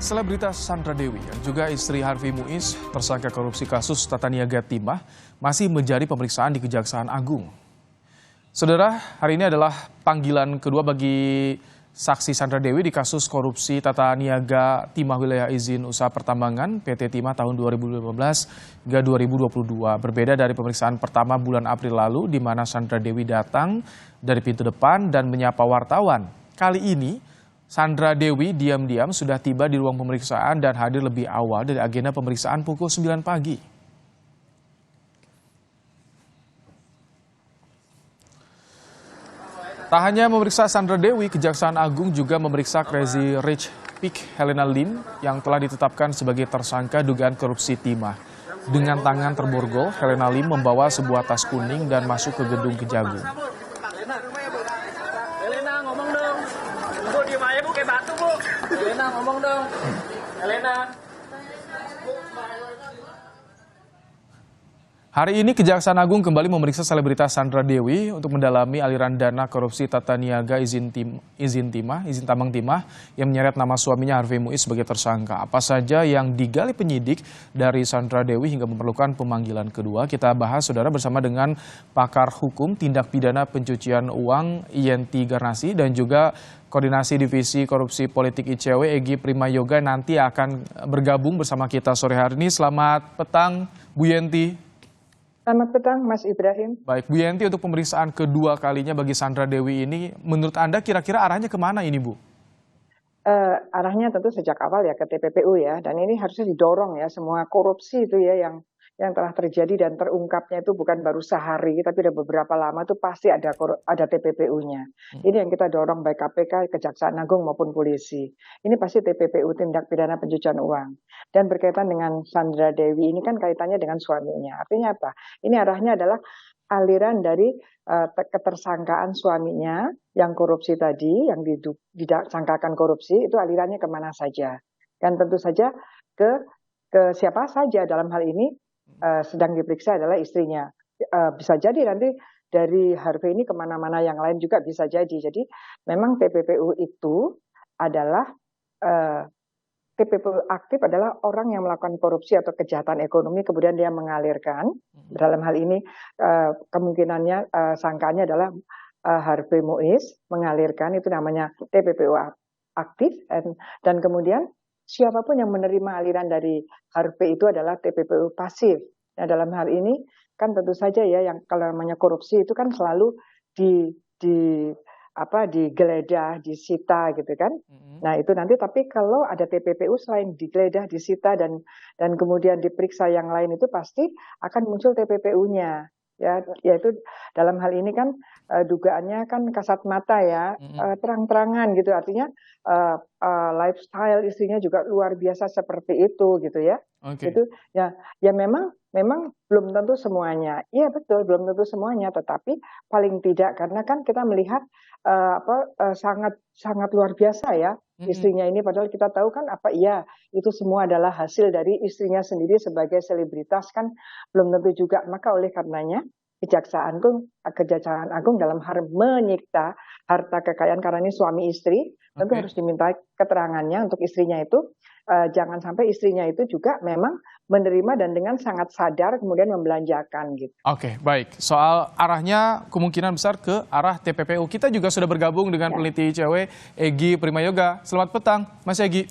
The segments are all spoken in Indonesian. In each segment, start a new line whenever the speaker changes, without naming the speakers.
Selebritas Sandra Dewi yang juga istri Harvey Muiz, tersangka korupsi kasus Tata Niaga Timah, masih menjadi pemeriksaan di Kejaksaan Agung. Saudara, hari ini adalah panggilan kedua bagi saksi Sandra Dewi di kasus korupsi Tata Niaga Timah Wilayah Izin Usaha Pertambangan PT Timah tahun 2015 hingga 2022. Berbeda dari pemeriksaan pertama bulan April lalu di mana Sandra Dewi datang dari pintu depan dan menyapa wartawan. Kali ini Sandra Dewi diam-diam sudah tiba di ruang pemeriksaan dan hadir lebih awal dari agenda pemeriksaan pukul 9 pagi. Tak hanya memeriksa Sandra Dewi, Kejaksaan Agung juga memeriksa Crazy Rich Pig Helena Lim yang telah ditetapkan sebagai tersangka dugaan korupsi timah. Dengan tangan terborgol, Helena Lim membawa sebuah tas kuning dan masuk ke gedung Kejagung.
Helena ngomong dong. Bu, diem aja bu, kayak batu bu. Helena ngomong dong. Helena.
Hari ini Kejaksaan Agung kembali memeriksa selebritas Sandra Dewi untuk mendalami aliran dana korupsi Tata Niaga izin tambang timah yang menyeret nama suaminya Harvey Muiz sebagai tersangka. Apa saja yang digali penyidik dari Sandra Dewi hingga memerlukan pemanggilan kedua? Kita bahas, saudara, bersama dengan pakar hukum tindak pidana pencucian uang Yenti Garnasi dan juga Koordinasi Divisi Korupsi Politik ICW Egy Primayoga nanti akan bergabung bersama kita sore hari ini. Selamat petang, Bu Yenti.
Selamat petang, Mas Ibrahim.
Baik, Bu Yenti, untuk pemeriksaan kedua kalinya bagi Sandra Dewi ini, menurut Anda kira-kira arahnya kemana ini, Bu?
Arahnya tentu sejak awal ya ke TPPU ya, dan ini harusnya didorong ya, semua korupsi itu ya yang telah terjadi dan terungkapnya itu bukan baru sehari, tapi udah beberapa lama itu pasti ada TPPU-nya. Ini yang kita dorong baik KPK, Kejaksaan Agung maupun polisi. Ini pasti TPPU, tindak pidana pencucian uang. Dan berkaitan dengan Sandra Dewi ini kan kaitannya dengan suaminya. Artinya apa? Ini arahnya adalah aliran dari ketersangkaan suaminya yang korupsi tadi, yang disangkakan korupsi, itu alirannya kemana saja. Dan tentu saja ke siapa saja dalam hal ini sedang diperiksa adalah istrinya. Bisa jadi nanti dari Harvey ini kemana-mana yang lain juga bisa jadi. Jadi memang TPPU itu adalah TPPU aktif adalah orang yang melakukan korupsi atau kejahatan ekonomi kemudian dia mengalirkan. Dalam hal ini kemungkinannya sangkanya adalah Harvey Muiz mengalirkan, itu namanya TPPU aktif, dan kemudian siapapun yang menerima aliran dari Harvey itu adalah TPPU pasif. Nah, dalam hal ini kan tentu saja ya, yang kalau namanya korupsi itu kan selalu digeledah, disita gitu kan. Nah, itu nanti, tapi kalau ada TPPU selain digeledah, disita dan kemudian diperiksa yang lain, itu pasti akan muncul TPPU-nya. Ya, yaitu dalam hal ini kan dugaannya kan kasat mata ya, terang-terangan gitu, artinya lifestyle istrinya juga luar biasa seperti itu gitu ya.
Okay.
Itu ya memang belum tentu semuanya. Iya betul, belum tentu semuanya, tetapi paling tidak karena kan kita melihat sangat luar biasa ya istrinya ini, padahal kita tahu kan itu semua adalah hasil dari istrinya sendiri sebagai selebritas kan belum tentu juga. Maka oleh karenanya Kejaksaan Agung dalam hal menyita harta kekayaan, karena ini suami istri, tentu harus diminta keterangannya untuk istrinya itu. Jangan sampai istrinya itu juga memang menerima dan dengan sangat sadar kemudian membelanjakan gitu.
Oke, baik. Soal arahnya kemungkinan besar ke arah TPPU. Kita juga sudah bergabung dengan peneliti ICW Egy Primayoga. Selamat petang, Mas Egy.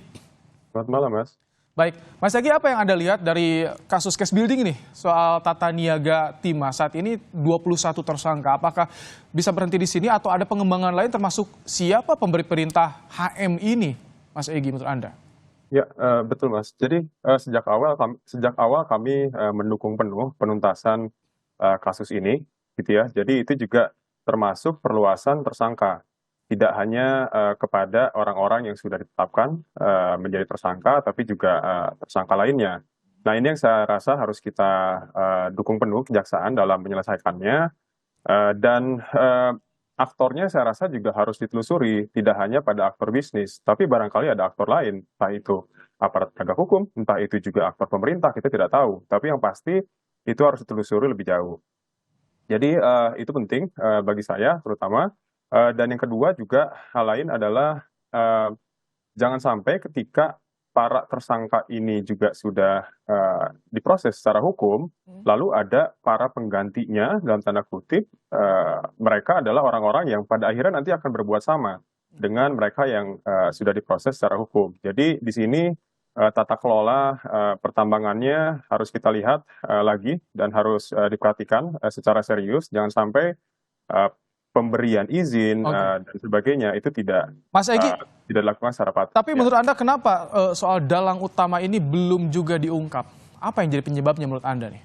Selamat malam, Mas.
Baik, Mas Egy, apa yang Anda lihat dari kasus case building nih soal Tata Niaga Timah? Saat ini 21 tersangka. Apakah bisa berhenti di sini atau ada pengembangan lain termasuk siapa pemberi perintah HM ini, Mas Egy, menurut Anda?
Ya, betul, Mas. Jadi sejak awal kami mendukung penuh penuntasan kasus ini, gitu ya. Jadi itu juga termasuk perluasan tersangka, tidak hanya kepada orang-orang yang sudah ditetapkan menjadi tersangka, tapi juga tersangka lainnya. Nah, ini yang saya rasa harus kita dukung penuh kejaksaan dalam menyelesaikannya, dan aktornya saya rasa juga harus ditelusuri, tidak hanya pada aktor bisnis, tapi barangkali ada aktor lain, entah itu aparat penegak hukum, entah itu juga aktor pemerintah, kita tidak tahu. Tapi yang pasti itu harus ditelusuri lebih jauh. Jadi itu penting bagi saya terutama. Dan yang kedua juga hal lain adalah jangan sampai ketika para tersangka ini juga sudah diproses secara hukum, lalu ada para penggantinya dalam tanda kutip, mereka adalah orang-orang yang pada akhirnya nanti akan berbuat sama dengan mereka yang sudah diproses secara hukum. Jadi di sini tata kelola pertambangannya harus kita lihat lagi dan harus diperhatikan secara serius. Jangan sampai pemberian izin dan sebagainya itu tidak
Mas Egi,
tidak dilakukan secara patut.
tapi menurut Anda kenapa soal dalang utama ini belum juga diungkap? Apa yang jadi penyebabnya menurut Anda nih?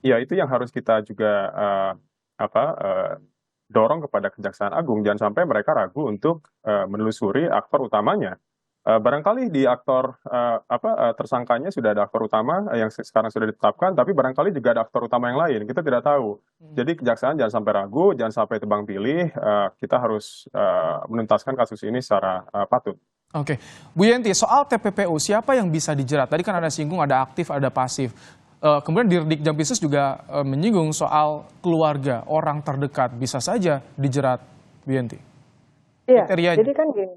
Ya, itu yang harus kita juga dorong kepada Kejaksaan Agung. Jangan sampai mereka ragu untuk menelusuri aktor utamanya. Barangkali di aktor tersangkanya sudah ada aktor utama yang sekarang sudah ditetapkan, tapi barangkali juga ada aktor utama yang lain. Kita tidak tahu. Jadi kejaksaan jangan sampai ragu, jangan sampai tebang pilih. Kita harus menuntaskan kasus ini secara patut.
Oke, Bu Yenti, soal TPPU siapa yang bisa dijerat? Tadi kan ada singgung ada aktif, ada pasif. Kemudian Dirdik Jampisus juga menyinggung soal keluarga, orang terdekat bisa saja dijerat, Bu Yenti.
Iya,
Kriterianya.
jadi kan gini,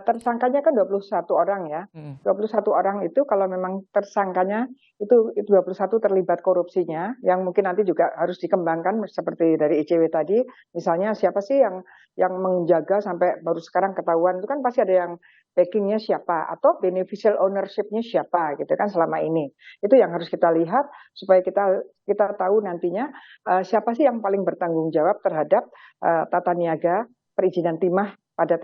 tersangkanya kan 21 orang ya. 21 orang itu kalau memang tersangkanya itu 21 terlibat korupsinya, yang mungkin nanti juga harus dikembangkan seperti dari ICW tadi. Misalnya siapa sih yang menjaga sampai baru sekarang ketahuan, itu kan pasti ada yang backingnya siapa atau beneficial ownership-nya siapa gitu kan selama ini. Itu yang harus kita lihat supaya kita tahu nantinya siapa sih yang paling bertanggung jawab terhadap tata niaga perizinan timah pada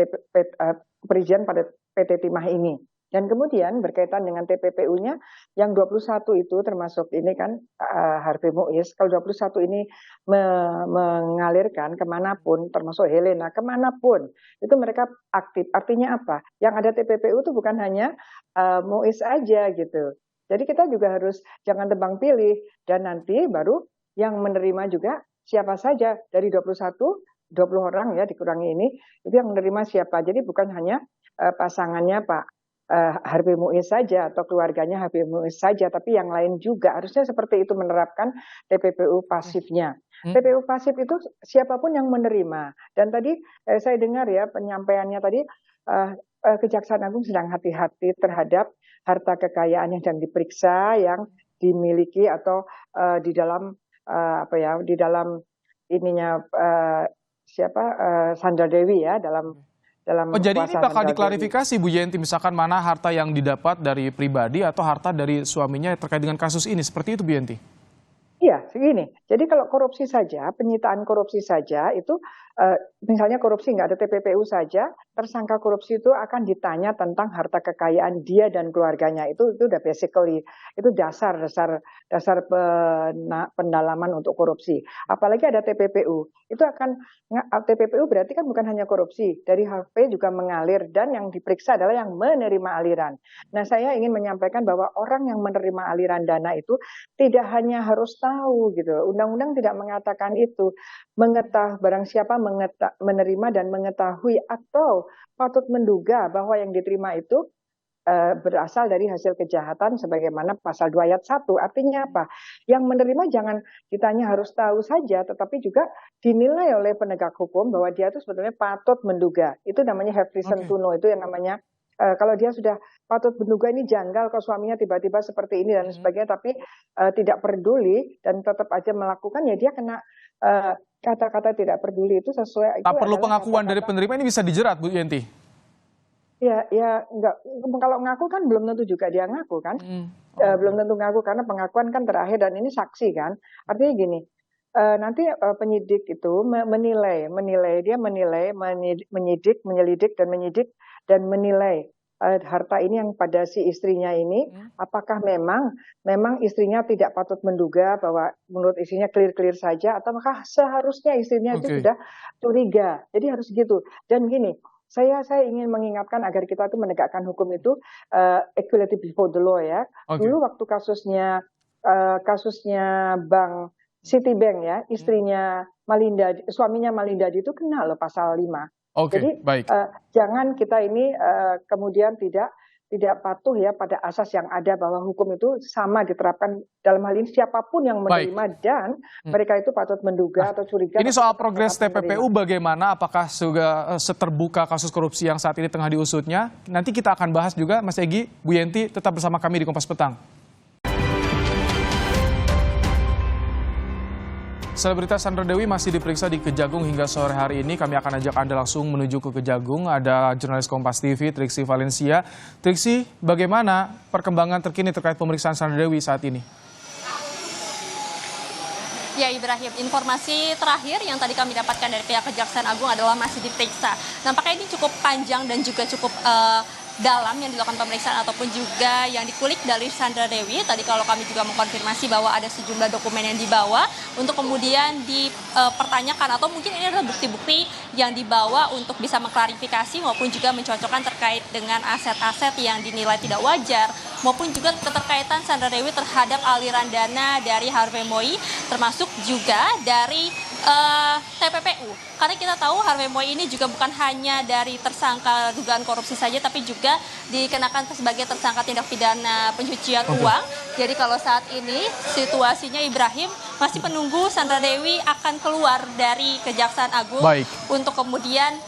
perizinan pada PT Timah ini. Dan kemudian berkaitan dengan TPPU-nya yang 21 itu termasuk ini kan Harvey Muiz, kalau 21 ini mengalirkan kemanapun, termasuk Helena, kemanapun, itu mereka aktif. Artinya apa? Yang ada TPPU itu bukan hanya Muiz aja gitu. Jadi kita juga harus jangan tebang pilih, dan nanti baru yang menerima juga siapa saja dari 20 orang ya dikurangi ini, itu yang menerima siapa. Jadi bukan hanya pasangannya Pak Harvey Muiz saja atau keluarganya Harvey Muiz saja, tapi yang lain juga harusnya seperti itu menerapkan TPPU pasifnya. TPPU pasif itu siapapun yang menerima. Dan tadi saya dengar ya penyampaiannya tadi Kejaksaan Agung sedang hati-hati terhadap harta kekayaan yang sedang diperiksa yang dimiliki atau di dalam di dalam ininya Sandra Dewi ya dalam
jadi ini
kuasa
bakal
Sandra
diklarifikasi Bu Yenti, misalkan mana harta yang didapat dari pribadi atau harta dari suaminya terkait dengan kasus ini, seperti itu Bu Yenti?
Iya, segini. Jadi kalau korupsi saja, penyitaan korupsi saja itu misalnya korupsi nggak ada TPPU saja, tersangka korupsi itu akan ditanya tentang harta kekayaan dia dan keluarganya. Itu udah basically itu dasar pendalaman untuk korupsi. Apalagi ada TPPU. Itu akan TPPU berarti kan bukan hanya korupsi, dari HP juga mengalir dan yang diperiksa adalah yang menerima aliran. Nah, saya ingin menyampaikan bahwa orang yang menerima aliran dana itu tidak hanya harus tahu gitu. Undang-undang tidak mengatakan itu. Barang siapa menerima dan mengetahui atau patut menduga bahwa yang diterima itu berasal dari hasil kejahatan sebagaimana pasal 2 ayat 1. Artinya apa? Yang menerima jangan ditanya harus tahu saja, tetapi juga dinilai oleh penegak hukum bahwa dia itu sebetulnya patut menduga. Itu namanya have reason to know. Itu yang namanya kalau dia sudah patut menduga ini janggal kalau suaminya tiba-tiba seperti ini dan sebagainya, tapi tidak peduli dan tetap aja melakukan, ya dia kena kata-kata tidak peduli itu sesuai.
Tak perlu pengakuan dari penerima ini bisa dijerat Bu Yenti?
Ya enggak. Kalau ngaku kan belum tentu juga dia ngaku kan. Belum tentu ngaku karena pengakuan kan terakhir dan ini saksi kan. Artinya gini, nanti penyidik itu menyidik, menyelidik dan menilai harta ini yang pada si istrinya ini, apakah memang istrinya tidak patut menduga bahwa menurut istrinya clear saja, atau apakah seharusnya istrinya itu sudah curiga. Jadi harus gitu. Dan gini, saya ingin mengingatkan agar kita itu menegakkan hukum itu equality before the law ya. Dulu waktu kasusnya Bank Citibank ya, istrinya suaminya Malindadi itu kena loh pasal 5. Jadi
baik.
jangan kita ini kemudian tidak tidak patuh ya pada asas yang ada bahwa hukum itu sama diterapkan dalam hal ini siapapun yang
Baik.
menerima dan mereka itu patut menduga atau curiga.
Ini
tapi
soal
tetap
progres
menerima.
TPPU bagaimana? Apakah sudah seterbuka kasus korupsi yang saat ini tengah diusutnya? Nanti kita akan bahas juga, Mas Egy. Bu Yenti tetap bersama kami di Kompas Petang. Selebritas Sandra Dewi masih diperiksa di Kejagung hingga sore hari ini. Kami akan ajak Anda langsung menuju ke Kejagung. Ada jurnalis Kompas TV, Triksi Valencia. Triksi, bagaimana perkembangan terkini terkait pemeriksaan Sandra Dewi saat ini?
Ya Ibrahim, informasi terakhir yang tadi kami dapatkan dari pihak Kejaksaan Agung adalah masih diperiksa. Nampaknya ini cukup panjang dan juga cukup dalam yang dilakukan pemeriksaan ataupun juga yang dikulik dari Sandra Dewi. Tadi kalau kami juga mengkonfirmasi bahwa ada sejumlah dokumen yang dibawa untuk kemudian dipertanyakan atau mungkin ini adalah bukti-bukti yang dibawa untuk bisa mengklarifikasi maupun juga mencocokkan terkait dengan aset-aset yang dinilai tidak wajar maupun juga keterkaitan Sandra Dewi terhadap aliran dana dari Harvey Moi termasuk juga dari TPPU. Karena kita tahu Harvey Moi ini juga bukan hanya dari tersangka dugaan korupsi saja, tapi juga dikenakan sebagai tersangka tindak pidana pencucian uang. Jadi kalau saat ini situasinya Ibrahim masih menunggu Sandra Dewi akan keluar dari Kejaksaan Agung.
Baik.
Untuk kemudian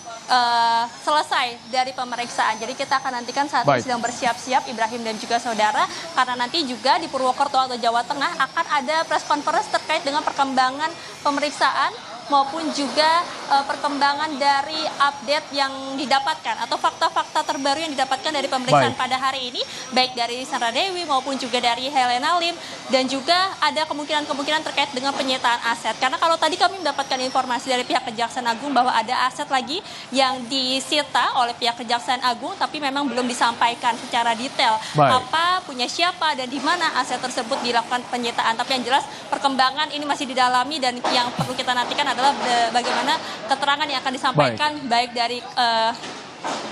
selesai dari pemeriksaan. Jadi kita akan nantikan saat ini sedang bersiap-siap Ibrahim dan juga saudara, karena nanti juga di Purwokerto atau Jawa Tengah akan ada press conference terkait dengan perkembangan pemeriksaan maupun juga perkembangan dari update yang didapatkan atau fakta-fakta terbaru yang didapatkan dari pemeriksaan pada hari ini, baik dari Sandra Dewi maupun juga dari Helena Lim, dan juga ada kemungkinan-kemungkinan terkait dengan penyitaan aset. Karena kalau tadi kami mendapatkan informasi dari pihak Kejaksaan Agung bahwa ada aset lagi yang disita oleh pihak Kejaksaan Agung, tapi memang belum disampaikan secara detail apa, punya siapa, dan di mana aset tersebut dilakukan penyitaan. Tapi yang jelas perkembangan ini masih didalami dan yang perlu kita nantikan adalah bagaimana keterangan yang akan disampaikan baik dari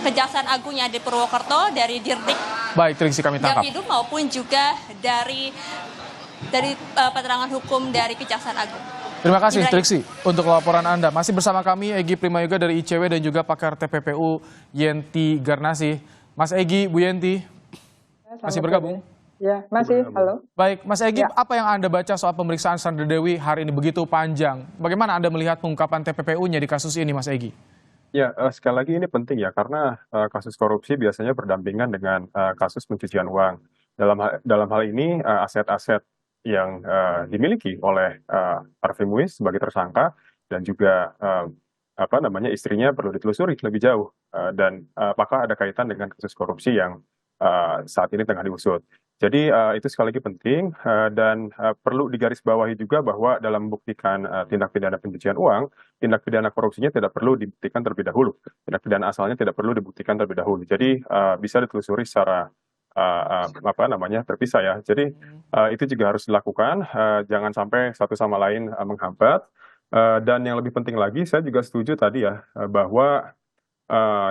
Kejaksaan Agung yang di Purwokerto, dari Dirdik
Triksi, kami tangkap.
Gampidum maupun juga dari keterangan hukum dari Kejaksaan Agung.
Terima kasih
Ibrahim.
Triksi untuk laporan Anda. Masih bersama kami Egy Primayoga dari ICW dan juga pakar TPPU Yenti Garnasi. Mas Egy, Bu Yenti, masih bergabung?
Ya, masih. Halo.
Baik, Mas Egy, apa yang Anda baca soal pemeriksaan Sandra Dewi hari ini begitu panjang? Bagaimana Anda melihat pengungkapan TPPU-nya di kasus ini, Mas Egy?
Ya, sekali lagi ini penting ya, karena kasus korupsi biasanya berdampingan dengan kasus pencucian uang. Dalam hal ini aset-aset yang dimiliki oleh Harvey Moi sebagai tersangka dan juga istrinya perlu ditelusuri lebih jauh, dan apakah ada kaitan dengan kasus korupsi yang saat ini tengah diusut. Jadi itu sekali lagi penting, dan perlu digarisbawahi juga bahwa dalam membuktikan tindak pidana pencucian uang, tindak pidana korupsinya tidak perlu dibuktikan terlebih dahulu. Tindak pidana asalnya tidak perlu dibuktikan terlebih dahulu. Jadi bisa ditelusuri secara terpisah ya. Jadi itu juga harus dilakukan, jangan sampai satu sama lain menghambat. Dan yang lebih penting lagi, saya juga setuju tadi ya, bahwa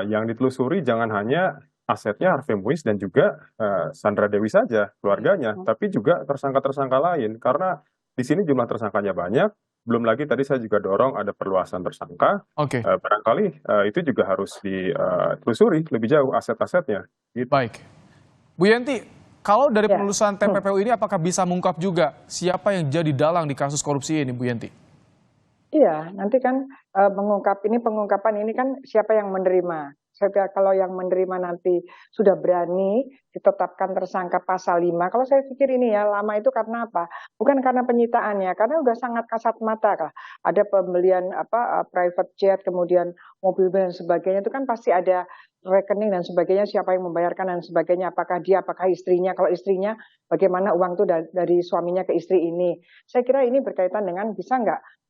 yang ditelusuri jangan hanya asetnya Harvey Moi dan juga Sandra Dewi saja, keluarganya, tapi juga tersangka-tersangka lain. Karena di sini jumlah tersangkanya banyak, belum lagi tadi saya juga dorong ada perluasan tersangka. Barangkali itu juga harus ditelusuri lebih jauh aset-asetnya. Gitu.
Baik. Bu Yenti, kalau dari penelusuran TPPU ini apakah bisa mengungkap juga siapa yang jadi dalang di kasus korupsi ini, Bu Yenti?
Iya, nanti kan pengungkapan ini kan siapa yang menerima. Kalau yang menerima nanti sudah berani ditetapkan tersangka pasal 5, kalau saya pikir ini ya lama itu karena apa? Bukan karena penyitaannya, karena udah sangat kasat mata lah. Ada pembelian private jet, kemudian mobil dan sebagainya, itu kan pasti ada rekening dan sebagainya, siapa yang membayarkan dan sebagainya, apakah dia, apakah istrinya. Kalau istrinya, bagaimana uang itu dari suaminya ke istri ini. Saya kira ini berkaitan dengan bisa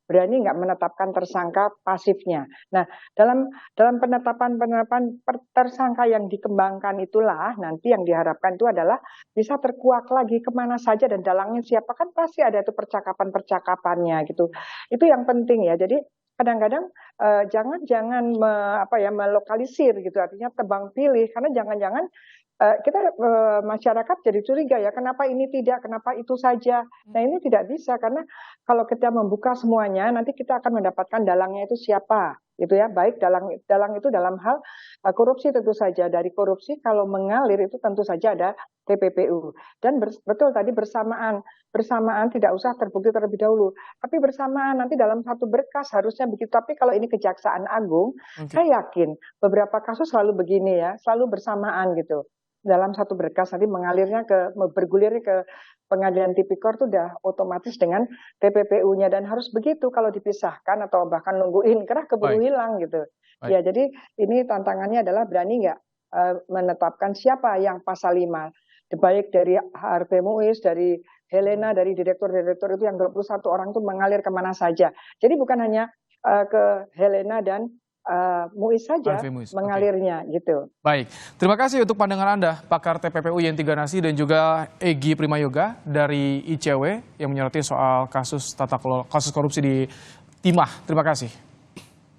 berani nggak menetapkan tersangka pasifnya. Nah, dalam penetapan tersangka yang dikembangkan itulah nanti yang diharapkan itu adalah bisa terkuak lagi kemana saja dan dalangnya siapa, kan pasti ada itu percakapan-percakapannya gitu. Itu yang penting ya. Jadi kadang-kadang jangan melokalisir gitu, artinya tebang pilih, karena jangan-jangan masyarakat jadi curiga ya, kenapa ini tidak, kenapa itu saja. Nah ini tidak bisa, karena kalau kita membuka semuanya, nanti kita akan mendapatkan dalangnya itu siapa, gitu ya. Baik dalang itu dalam hal korupsi tentu saja. Dari korupsi kalau mengalir itu tentu saja ada TPPU. Dan betul tadi bersamaan tidak usah terbukti terlebih dahulu, tapi bersamaan nanti dalam satu berkas harusnya begitu. Tapi kalau ini Kejaksaan Agung, saya yakin beberapa kasus selalu begini ya, selalu bersamaan gitu. Dalam satu berkas nanti bergulirnya ke pengadilan tipikor itu udah otomatis dengan TPPU-nya, dan harus begitu kalau dipisahkan atau bahkan nunggu inkrah keburu hilang gitu. Ya, jadi ini tantangannya adalah berani nggak menetapkan siapa yang pasal 5, baik dari Harvey Muiz, dari Helena, dari direktur-direktur itu yang 21 orang itu mengalir kemana saja. Jadi bukan hanya ke Helena dan Muiz saja mengalirnya gitu.
Baik, terima kasih untuk pandangan Anda, pakar TPPU Yenti Ganasi dan juga Egy Primayoga dari ICW yang menyoroti soal kasus korupsi di Timah. Terima kasih.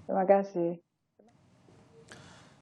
Terima kasih.